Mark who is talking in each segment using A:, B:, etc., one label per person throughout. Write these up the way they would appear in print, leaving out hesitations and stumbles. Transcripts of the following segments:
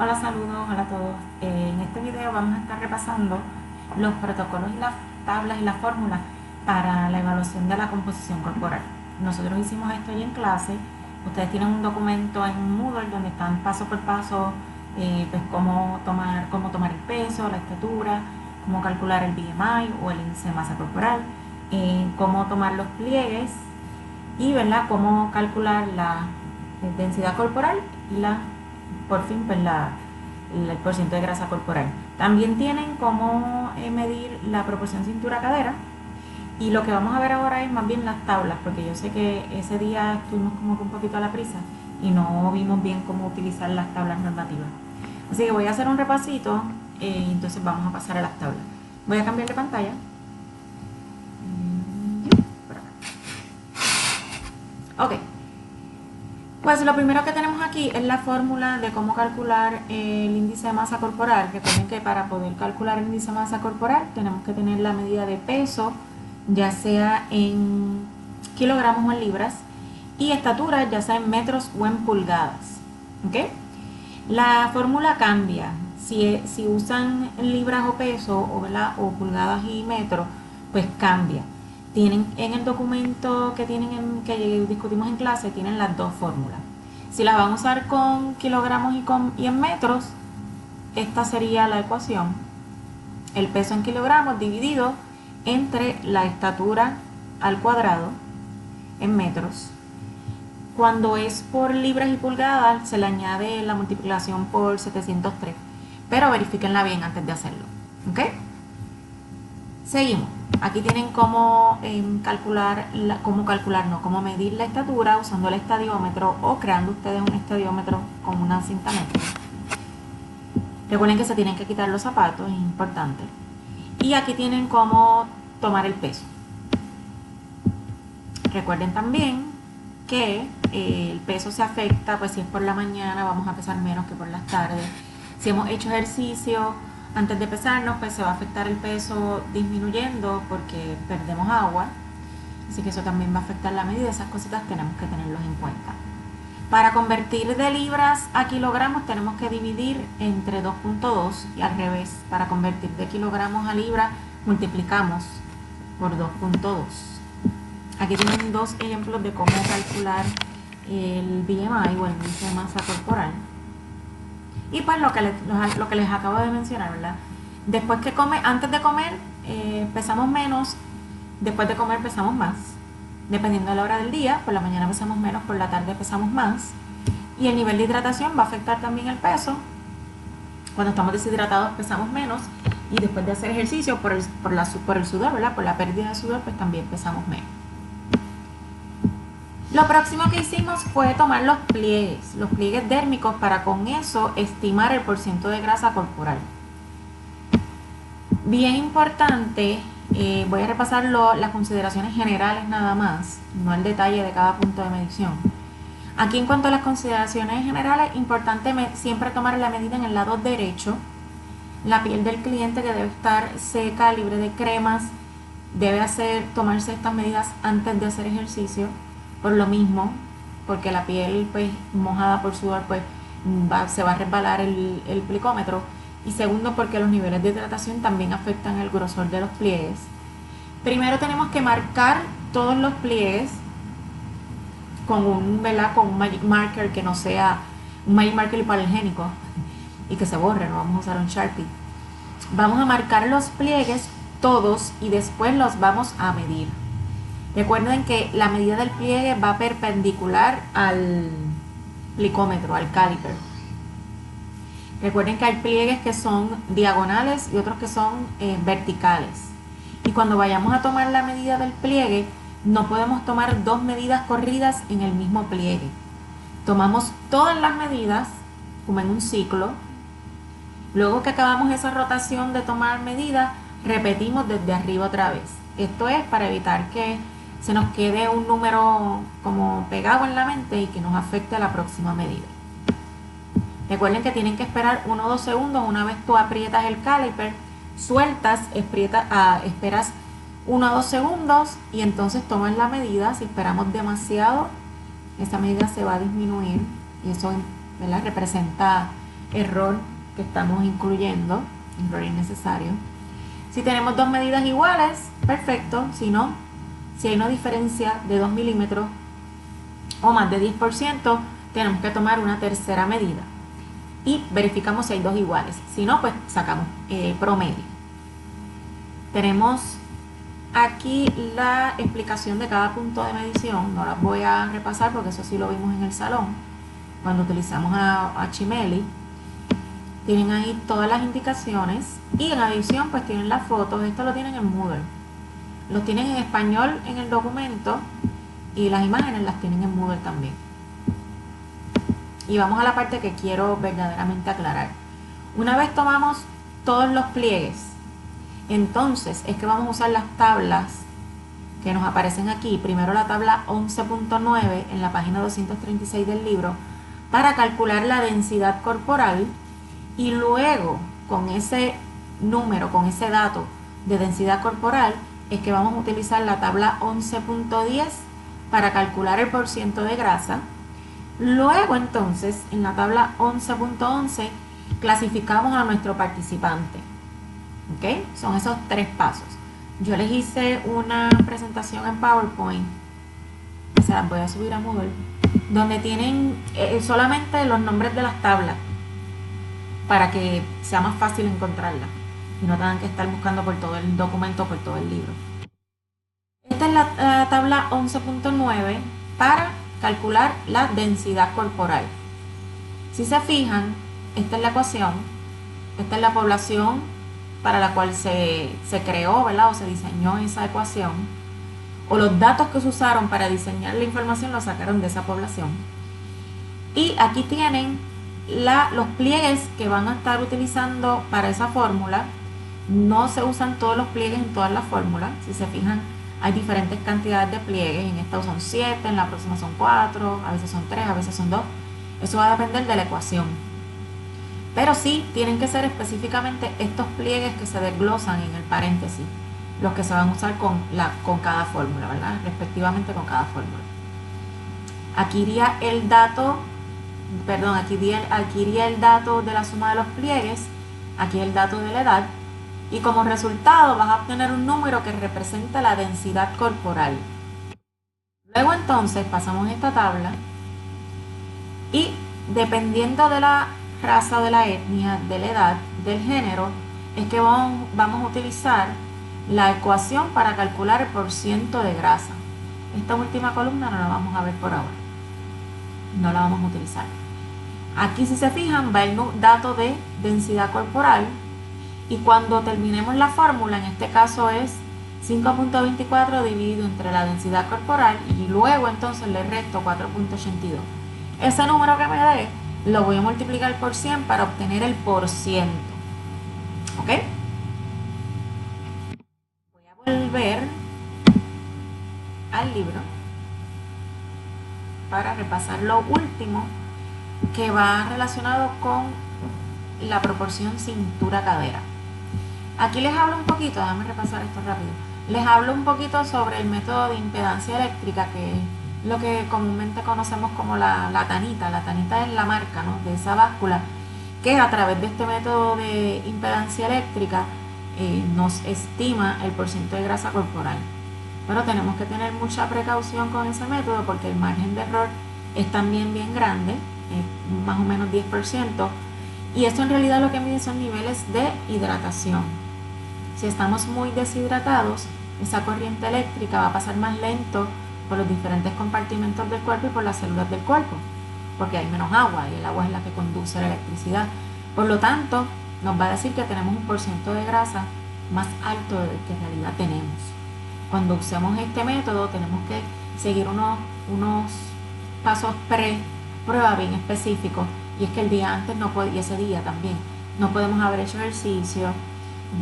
A: Hola, saludos, hola a todos. En este video vamos a estar repasando los protocolos y las tablas y las fórmulas para la evaluación de la composición corporal. Nosotros hicimos esto ya en clase. Ustedes tienen un documento en Moodle donde están paso por paso pues cómo tomar el peso, la estatura, cómo calcular el BMI o el índice de masa corporal, cómo tomar los pliegues y ¿verdad? Cómo calcular la densidad corporal y por fin, pues el porcentaje de grasa corporal. También tienen cómo medir la proporción cintura-cadera. Y lo que vamos a ver ahora es más bien las tablas, porque yo sé que ese día estuvimos como que un poquito a la prisa y no vimos bien cómo utilizar las tablas normativas. Así que voy a hacer un repasito y entonces vamos a pasar a las tablas. Voy a cambiar de pantalla. Ok, pues lo primero que tenemos aquí es la fórmula de cómo calcular el índice de masa corporal. Recuerden que para poder calcular el índice de masa corporal tenemos que tener la medida de peso, ya sea en kilogramos o en libras, y estatura, ya sea en metros o en pulgadas. ¿Ok? La fórmula cambia. Si usan libras o peso o pulgadas y metros, pues cambia. Tienen en el documento que discutimos en clase, tienen las dos fórmulas. Si las van a usar con kilogramos y en metros, esta sería la ecuación. El peso en kilogramos dividido entre la estatura al cuadrado en metros. Cuando es por libras y pulgadas, se le añade la multiplicación por 703. Pero verifíquenla bien antes de hacerlo. ¿Ok? Seguimos. Aquí tienen cómo cómo medir la estatura usando el estadiómetro o creando ustedes un estadiómetro con una cinta métrica. Recuerden que se tienen que quitar los zapatos, es importante. Y aquí tienen cómo tomar el peso. Recuerden también que el peso se afecta, pues si es por la mañana vamos a pesar menos que por las tardes. Si hemos hecho ejercicio antes de pesarnos, pues se va a afectar el peso disminuyendo porque perdemos agua. Así que eso también va a afectar la medida. Esas cositas tenemos que tenerlos en cuenta. Para convertir de libras a kilogramos tenemos que dividir entre 2.2 y al revés. Para convertir de kilogramos a libras multiplicamos por 2.2. Aquí tienen dos ejemplos de cómo calcular el BMI o el índice de masa corporal. Y pues lo que les acabo de mencionar, ¿verdad? Después que antes de comer pesamos menos, después de comer pesamos más. Dependiendo de la hora del día, por la mañana pesamos menos, por la tarde pesamos más. Y el nivel de hidratación va a afectar también el peso. Cuando estamos deshidratados pesamos menos y después de hacer ejercicio por el sudor, ¿verdad? Por la pérdida de sudor, pues también pesamos menos. Lo próximo que hicimos fue tomar los pliegues dérmicos para con eso estimar el porcentaje de grasa corporal. Bien importante, voy a repasar las consideraciones generales nada más, no el detalle de cada punto de medición. Aquí en cuanto a las consideraciones generales, importante siempre tomar la medida en el lado derecho. La piel del cliente que debe estar seca, libre de cremas, debe tomarse estas medidas antes de hacer ejercicio. Por lo mismo, porque la piel pues mojada por sudor pues se va a resbalar el plicómetro. Y segundo, porque los niveles de hidratación también afectan el grosor de los pliegues. Primero tenemos que marcar todos los pliegues con un Magic Marker que no sea un Magic Marker hipoalergénico y que se borre, no vamos a usar un Sharpie. Vamos a marcar los pliegues todos y después los vamos a medir. Recuerden que la medida del pliegue va perpendicular al plicómetro, al caliper. Recuerden que hay pliegues que son diagonales y otros que son verticales. Y cuando vayamos a tomar la medida del pliegue, no podemos tomar dos medidas corridas en el mismo pliegue. Tomamos todas las medidas como en un ciclo. Luego que acabamos esa rotación de tomar medidas, repetimos desde arriba otra vez. Esto es para evitar que se nos quede un número como pegado en la mente y que nos afecte la próxima medida. Recuerden que tienen que esperar 1 o 2 segundos. Una vez tú aprietas el caliper, sueltas, esperas 1 o 2 segundos y entonces tomas la medida. Si esperamos demasiado, esa medida se va a disminuir y eso, ¿verdad?, representa error que estamos incluyendo, error innecesario. Si tenemos dos medidas iguales, perfecto. Si no, si hay una diferencia de 2 milímetros o más de 10%, tenemos que tomar una tercera medida y verificamos si hay dos iguales. Si no, pues sacamos promedio. Tenemos aquí la explicación de cada punto de medición. No las voy a repasar porque eso sí lo vimos en el salón cuando utilizamos a Chimeli. Tienen ahí todas las indicaciones y en adición pues tienen las fotos. Esto lo tienen en Moodle, lo tienen en español en el documento y las imágenes las tienen en Moodle también. Y vamos a la parte que quiero verdaderamente aclarar. Una vez tomamos todos los pliegues, entonces es que vamos a usar las tablas que nos aparecen aquí. Primero la tabla 11.9 en la página 236 del libro para calcular la densidad corporal, y luego con ese número, con ese dato de densidad corporal, es que vamos a utilizar la tabla 11.10 para calcular el porciento de grasa. Luego entonces en la tabla 11.11 clasificamos a nuestro participante. ¿Ok? Son esos tres pasos. Yo les hice una presentación en PowerPoint, que se las voy a subir a Moodle, donde tienen solamente los nombres de las tablas para que sea más fácil encontrarlas y no tengan que estar buscando por todo el documento, por todo el libro. Esta es la tabla 11.9 para calcular la densidad corporal. Si se fijan, esta es la ecuación, esta es la población para la cual se creó, ¿verdad? O se diseñó esa ecuación, o los datos que se usaron para diseñar la información los sacaron de esa población. Y aquí tienen los pliegues que van a estar utilizando para esa fórmula. No se usan todos los pliegues en todas las fórmulas. Si se fijan, hay diferentes cantidades de pliegues. En esta son 7, en la próxima son 4, a veces son 3, a veces son 2. Eso va a depender de la ecuación. Pero sí tienen que ser específicamente estos pliegues que se desglosan en el paréntesis, los que se van a usar con cada fórmula, ¿verdad? Respectivamente con cada fórmula. Aquí iría el dato, aquí iría el dato de la suma de los pliegues, aquí el dato de la edad, y como resultado vas a obtener un número que representa la densidad corporal. Luego entonces pasamos esta tabla y dependiendo de la raza, de la etnia, de la edad, del género, es que vamos a utilizar la ecuación para calcular el porciento de grasa. Esta última columna no la vamos a ver por ahora, no la vamos a utilizar. Aquí, si se fijan, va el dato de densidad corporal, y cuando terminemos la fórmula, en este caso es 5.24 dividido entre la densidad corporal, y luego entonces le resto 4.82. Ese número que me dé lo voy a multiplicar por 100 para obtener el porciento. ¿Ok? Voy a volver al libro para repasar lo último, que va relacionado con la proporción cintura-cadera. Aquí les hablo un poquito, déjame repasar esto rápido. Les hablo un poquito sobre el método de impedancia eléctrica, que es lo que comúnmente conocemos como la tanita. La tanita es la marca, ¿no?, de esa báscula, que a través de este método de impedancia eléctrica nos estima el porciento de grasa corporal. Pero tenemos que tener mucha precaución con ese método porque el margen de error es también bien grande, más o menos 10%, y esto en realidad lo que mide son niveles de hidratación. Si estamos muy deshidratados, esa corriente eléctrica va a pasar más lento por los diferentes compartimentos del cuerpo y por las células del cuerpo, porque hay menos agua y el agua es la que conduce la electricidad. Por lo tanto, nos va a decir que tenemos un porciento de grasa más alto del que en realidad tenemos. Cuando usemos este método tenemos que seguir unos pasos pre-prueba bien específicos, y es que el día antes y ese día también no podemos haber hecho ejercicio,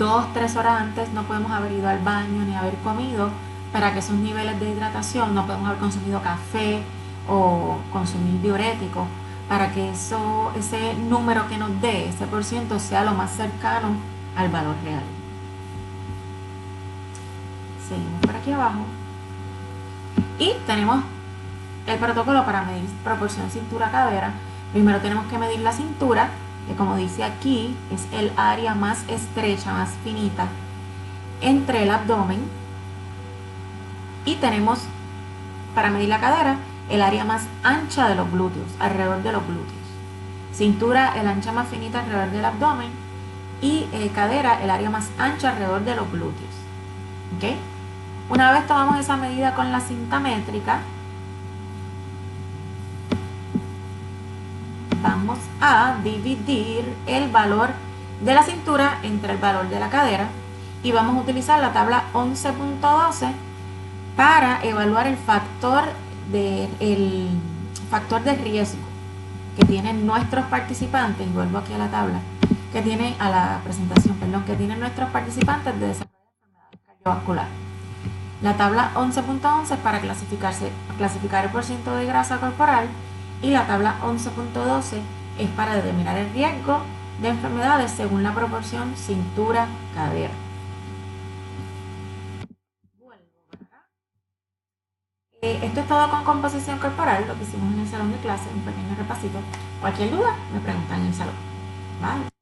A: 2-3 horas antes no podemos haber ido al baño ni haber comido, para que esos niveles de hidratación, no podemos haber consumido café o consumir diuréticos, para que ese número que nos dé, ese porciento, sea lo más cercano al valor real. Seguimos por aquí abajo y tenemos el protocolo para medir proporción cintura-cadera. Primero tenemos que medir la cintura, que como dice aquí, es el área más estrecha, más finita entre el abdomen. Y tenemos, para medir la cadera, el área más ancha de los glúteos, alrededor de los glúteos. Cintura, el ancha más finita alrededor del abdomen. Y cadera, el área más ancha alrededor de los glúteos. ¿Okay? Una vez tomamos esa medida con la cinta métrica, vamos a dividir el valor de la cintura entre el valor de la cadera y vamos a utilizar la tabla 11.12 para evaluar el factor de riesgo que tienen nuestros participantes. Vuelvo aquí a la tabla que tienen a la presentación, perdón, que tienen nuestros participantes de desarrollo de enfermedades cardiovasculares. La tabla 11.11 es para clasificar el porcentaje de grasa corporal y la tabla 11.12 es para determinar el riesgo de enfermedades según la proporción cintura-cadera. Esto es todo con composición corporal, lo que hicimos en el salón de clase, un pequeño repasito. Cualquier duda me preguntan en el salón. Bye.